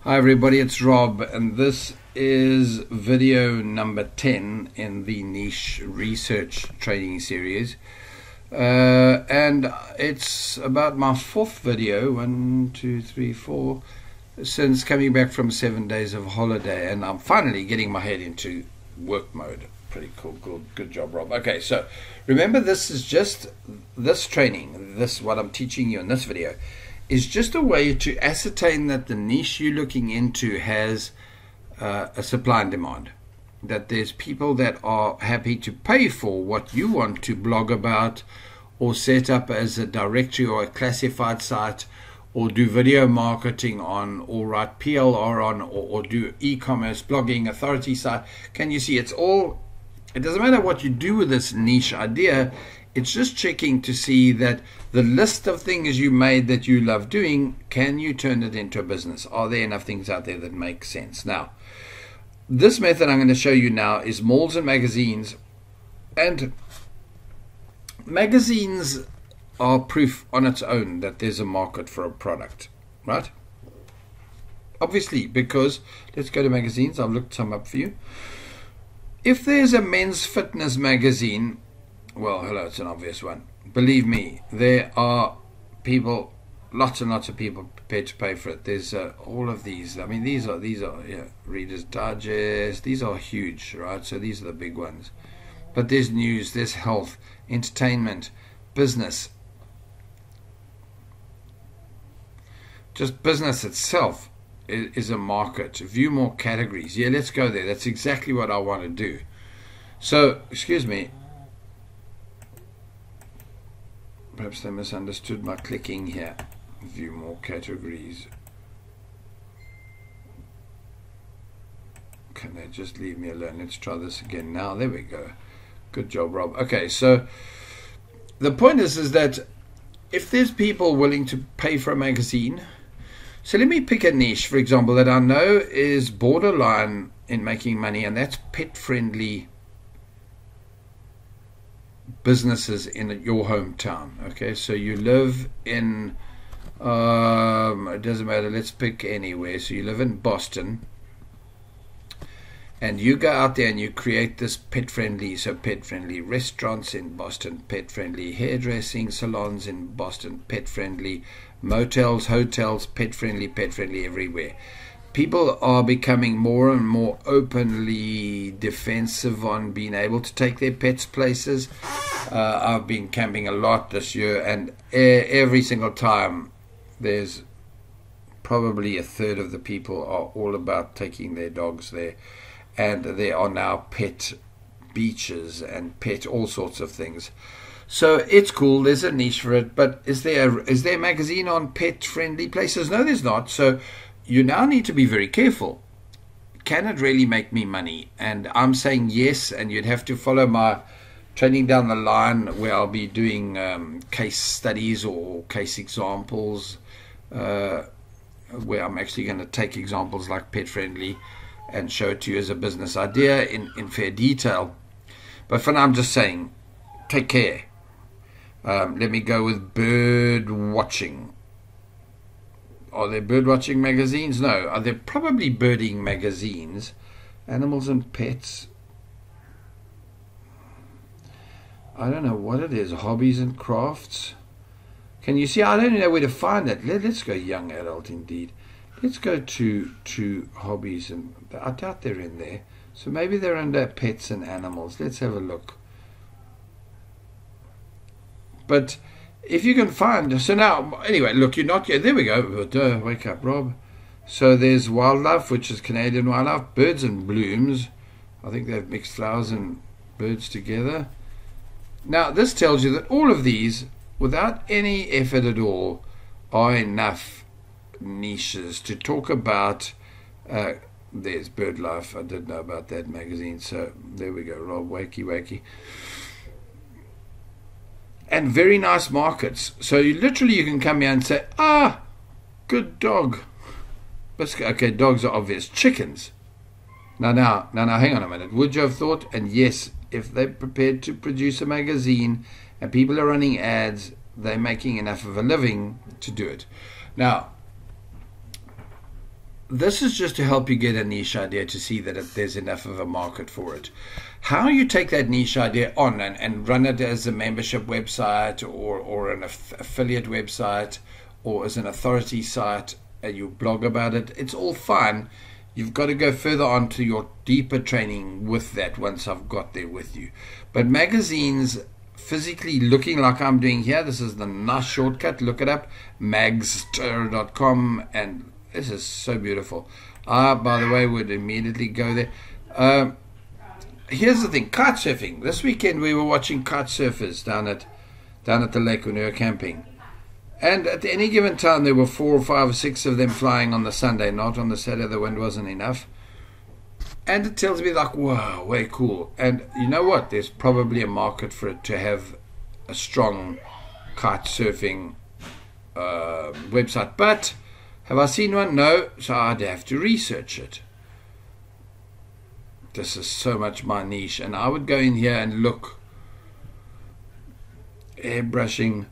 Hi everybody, it's Rob, and this is video number 10 in the niche research training series. And it's about my fourth video, 1, 2, 3, 4, since coming back from 7 days of holiday, and I'm finally getting my head into work mode. Pretty cool, good job, Rob. Okay, so remember, this is just this training, what I'm teaching you in this video is just a way to ascertain that the niche you're looking into has a supply and demand, that there's people that are happy to pay for what you want to blog about or set up as a directory or a classified site or do video marketing on or write PLR on or do e-commerce blogging authority site. Can you see, it doesn't matter what you do with this niche idea. It's just checking to see that the list of things you made that you love doing, can you turn it into a business? Are there enough things out there that make sense? Now, this method I'm going to show you now is malls and magazines. And magazines are proof on its own that there's a market for a product, right? Obviously, because, let's go to magazines. I've looked some up for you. If there's a men's fitness magazine, well, hello, it's an obvious one. Believe me, there are people, lots and lots of people prepared to pay for it. There's all of these. I mean, these are Reader's Digest. These are huge, right? So these are the big ones. But there's news, there's health, entertainment, business. Just business itself is a market. View more categories. Yeah, let's go there. That's exactly what I want to do. So, excuse me. Perhaps they misunderstood my clicking here. View more categories. Can they just leave me alone? Let's try this again now. There we go. Good job, Rob. Okay, so the point is that if there's people willing to pay for a magazine, so let me pick a niche, for example, that I know is borderline in making money, and that's pet-friendly businesses in your hometown. Okay, so you live in it doesn't matter, let's pick anywhere. So you live in Boston and you go out there and you create this pet-friendly, so pet-friendly restaurants in Boston, pet-friendly hairdressing salons in Boston, pet-friendly motels, hotels, pet-friendly everywhere. People are becoming more and more openly defensive on being able to take their pets places. I've been camping a lot this year, and every single time there's probably a third of the people are all about taking their dogs there. And there are now pet beaches and pet all sorts of things. So it's cool, there's a niche for it, but is there a magazine on pet-friendly places? No, there's not. So you now need to be very careful. Can it really make me money? And I'm saying yes, and you'd have to follow my training down the line where I'll be doing case studies or case examples, where I'm actually going to take examples like pet-friendly and show it to you as a business idea in fair detail. But for now, I'm just saying, take care. Let me go with bird watching. Are there bird watching magazines? No. Are there probably birding magazines? Animals and pets. I don't know what it is. Hobbies and crafts. Can you see? I don't know where to find it. Let's go young adult indeed. Let's go to hobbies, and I doubt they're in there. So maybe they're under pets and animals. Let's have a look. But if you can find, so now, anyway, look, you're not yet, there we go, wake up, Rob. So there's wildlife, which is Canadian wildlife, birds and blooms. I think they've mixed flowers and birds together. Now, this tells you that all of these, without any effort at all, are enough niches to talk about. There's BirdLife, I didn't know about that magazine, so there we go, Rob, wakey. And very nice markets. So you can come here and say, good dog. Okay, dogs are obvious. Chickens. Now, hang on a minute. Would you have thought? And yes, if they're prepared to produce a magazine and people are running ads, they're making enough of a living to do it. Now, this is just to help you get a niche idea, to see that there's enough of a market for it. How you take that niche idea on and run it as a membership website, or an affiliate website, or as an authority site, and you blog about it, it's all fine. You've got to go further on to your deeper training with that once I've got there with you. But magazines physically looking like I'm doing here, this is the nice shortcut. Look it up, magster.com, and this is so beautiful. I, by the way, would immediately go there. Here's the thing, kite surfing. This weekend we were watching kite surfers down at the lake when we were camping. And at any given time there were 4 or 5 or 6 of them flying on the Sunday, not on the Saturday. The wind wasn't enough. And it tells me like, wow, way cool. And you know what? There's probably a market for it to have a strong kite surfing website. But have I seen one? No. So I'd have to research it. This is so much my niche. And I would go in here and look. Airbrushing.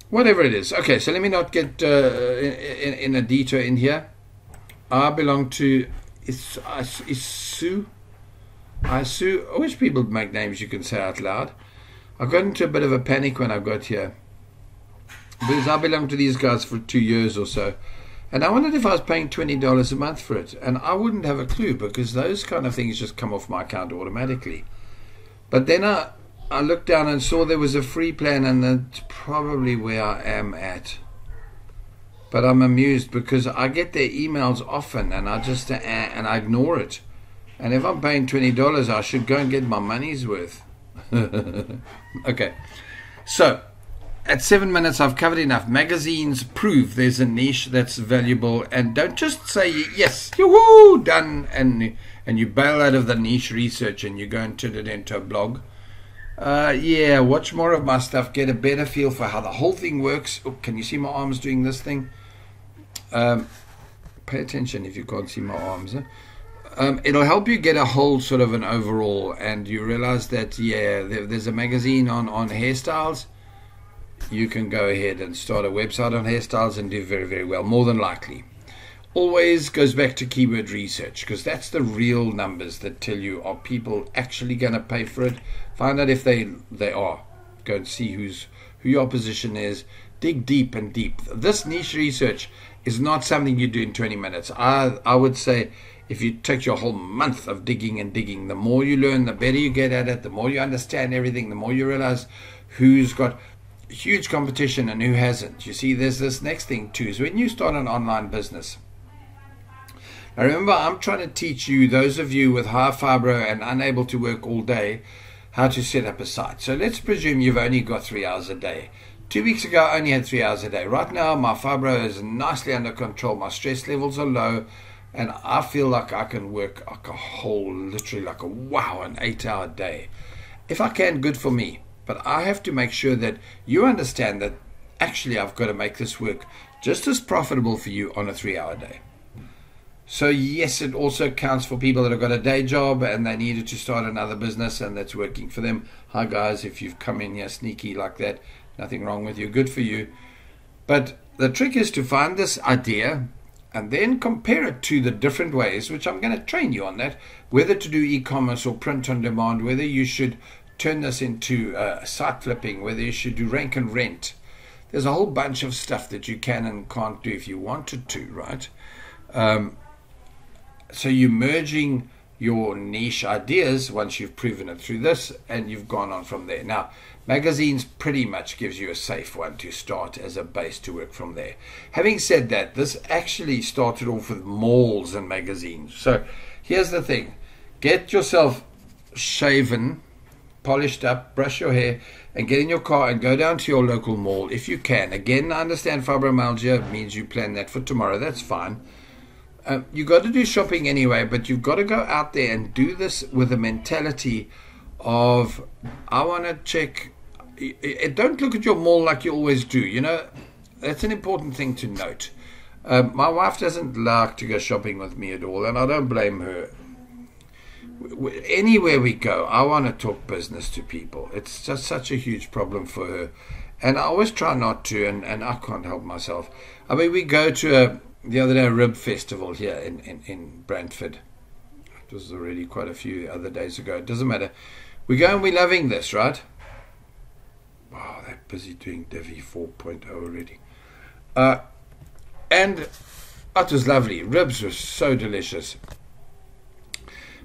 Whatever it is. Okay, so let me not get in a detour in here. I belong to Isu. I wish people make names you can say out loud. I got into a bit of a panic when I got here, because I belonged to these guys for 2 years or so, and I wondered if I was paying $20 a month for it, and I wouldn't have a clue, because those kind of things just come off my account automatically. But then I looked down and saw there was a free plan, and that's probably where I am at. But I'm amused because I get their emails often, and I ignore it. And if I'm paying $20, I should go and get my money's worth. Okay, so at 7 minutes I've covered enough. Magazines prove there's a niche that's valuable, and don't just say yes, yoo-hoo, done, and you bail out of the niche research and you go and turn it into a blog. Yeah, watch more of my stuff, get a better feel for how the whole thing works. Oh, can you see my arms doing this thing? Pay attention if you can't see my arms. It'll help you get a whole sort of an overall, and you realize that, yeah, there's a magazine on hairstyles. You can go ahead and start a website on hairstyles and do very, very well, more than likely. Always goes back to keyword research, because that's the real numbers that tell you, are people actually going to pay for it? Find out if they are. Go and see who your opposition is. Dig deep and deep. This niche research is not something you do in 20 minutes. I would say if you take your whole month of digging and digging, the more you learn, the better you get at it, the more you understand everything, the more you realize who's got huge competition and who hasn't. You see, there's this next thing too, is when you start an online business. Now remember, I'm trying to teach you, those of you with high fibro and unable to work all day, how to set up a site. So let's presume you've only got 3 hours a day. 2 weeks ago, I only had 3 hours a day. Right now, my fibro is nicely under control. My stress levels are low, and I feel like I can work like a whole, literally like an 8-hour day. If I can, good for me. But I have to make sure that you understand that actually I've got to make this work just as profitable for you on a 3-hour day. So yes, it also counts for people that have got a day job and they needed to start another business and that's working for them. Hi guys, if you've come in here sneaky like that, nothing wrong with you, good for you. But the trick is to find this idea and then compare it to the different ways, which I'm going to train you on that, whether to do e-commerce or print on demand, whether you should turn this into site flipping, whether you should do rank and rent. There's a whole bunch of stuff that you can and can't do if you wanted to, right? So you're merging your niche ideas once you've proven it through this, and you've gone on from there. Now, magazines pretty much gives you a safe one to start as a base to work from there. Having said that, this actually started off with malls and magazines. So here's the thing. Get yourself shaven, polished up, brush your hair, and get in your car and go down to your local mall if you can. Again, I understand fibromyalgia means you plan that for tomorrow. That's fine. You got to do shopping anyway, but you've got to go out there and do this with a mentality of, I want to check. Don't look at your mall like you always do. You know, that's an important thing to note. My wife doesn't like to go shopping with me at all, and I don't blame her. Anywhere we go, I want to talk business to people. It's just such a huge problem for her. And I always try not to, and I can't help myself. I mean, we go to the other day, a rib festival here in Brantford. It was already quite a few other days ago. It doesn't matter. We go and we're loving this, right? Wow, they're busy doing Divi 4.0 already. And it was lovely. Ribs were so delicious.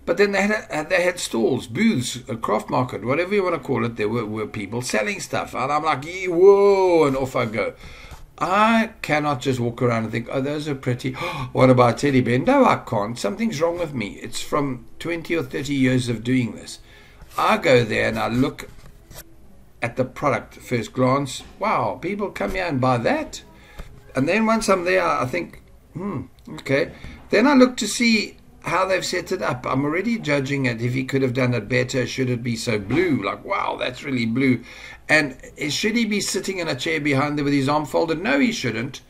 But then they had stalls, booths, a craft market, whatever you want to call it. There were people selling stuff. And I'm like, whoa, and off I go. I cannot just walk around and think, oh, those are pretty. What about teddy bear? No, I can't. Something's wrong with me. It's from 20 or 30 years of doing this. I go there and I look at the product at first glance. Wow, people come here and buy that. And then once I'm there, I think, okay. Then I look to see how they've set it up. I'm already judging it. If he could have done it better, should it be so blue? Like, wow, that's really blue. And should he be sitting in a chair behind there with his arm folded? No, he shouldn't.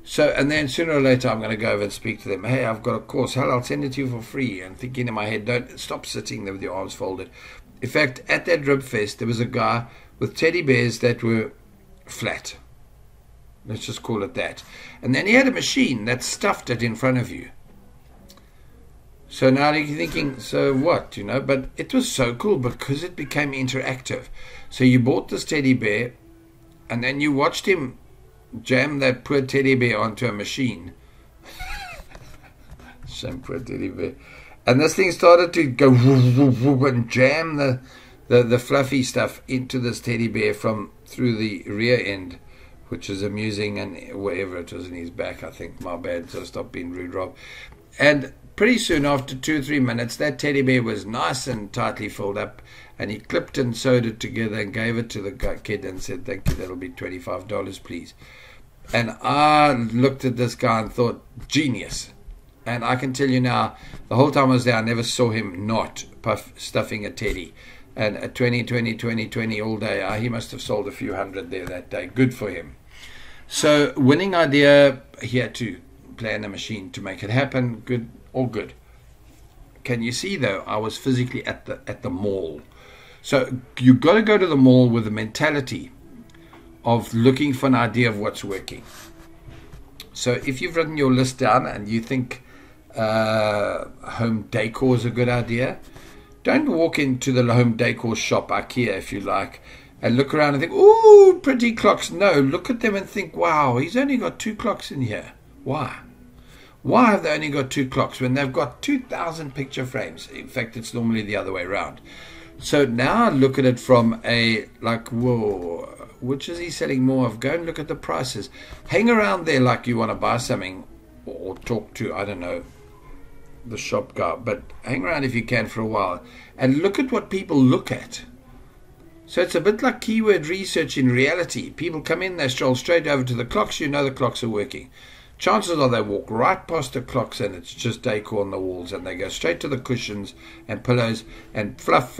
So, and then sooner or later, I'm going to go over and speak to them. Hey, I've got a course. Hell, I'll send it to you for free. And thinking in my head, don't stop sitting there with your arms folded. In fact, at that Rib Fest, there was a guy with teddy bears that were flat. Let's just call it that. And then he had a machine that stuffed it in front of you. So now you're thinking, so what, you know? But it was so cool because it became interactive. So you bought this teddy bear, and then you watched him jam that poor teddy bear onto a machine. Some poor teddy bear. And this thing started to go and jam the fluffy stuff into this teddy bear from through the rear end, which is amusing, and wherever it was in his back, I think. My bad, so stop being rude, Rob. And pretty soon, after 2 or 3 minutes, that teddy bear was nice and tightly filled up, and he clipped and sewed it together and gave it to the kid and said, thank you, that'll be $25, please. And I looked at this guy and thought, genius. And I can tell you now, the whole time I was there, I never saw him not stuffing a teddy. And at 20 all day, he must have sold a few hundred there that day. Good for him. So, winning idea, he had to plan a machine to make it happen. Good, all good. Can you see though, I was physically at the mall. So you've got to go to the mall with the mentality of looking for an idea of what's working. So if you've written your list down and you think home decor is a good idea, don't walk into the home decor shop, IKEA if you like, and look around and think, ooh, pretty clocks. No, look at them and think, wow, he's only got 2 clocks in here. Why? Why have they only got 2 clocks when they've got 2,000 picture frames? In fact, it's normally the other way around. So now I look at it from a, like, whoa, which is he selling more of? Go and look at the prices. Hang around there like you want to buy something or talk to, I don't know, the shop guy. But hang around if you can for a while and look at what people look at. So it's a bit like keyword research in reality. People come in, they stroll straight over to the clocks. You know the clocks are working. Chances are they walk right past the clocks and it's just decor on the walls, and they go straight to the cushions and pillows and fluff,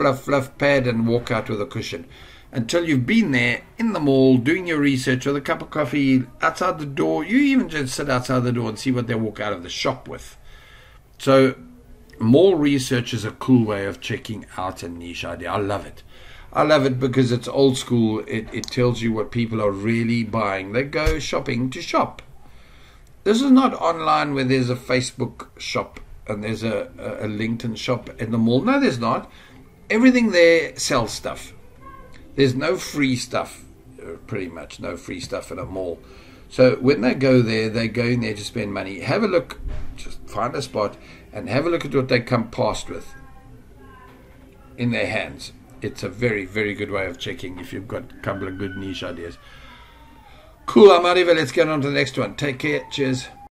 pad and walk out with a cushion. Until you've been there in the mall doing your research with a cup of coffee outside the door. You even just sit outside the door and see what they walk out of the shop with. So mall research is a cool way of checking out a niche idea. I love it. I love it because it's old school. It tells you what people are really buying. They go shopping to shop. This is not online where there's a Facebook shop and there's a LinkedIn shop in the mall. No, there's not. Everything there sells stuff. There's no free stuff, pretty much no free stuff in a mall. So when they go there, they go in there to spend money. Have a look, just find a spot and have a look at what they come past with in their hands. It's a very, very good way of checking if you've got a couple of good niche ideas. Cool, I'm out of here. Let's get on to the next one. Take care. Cheers.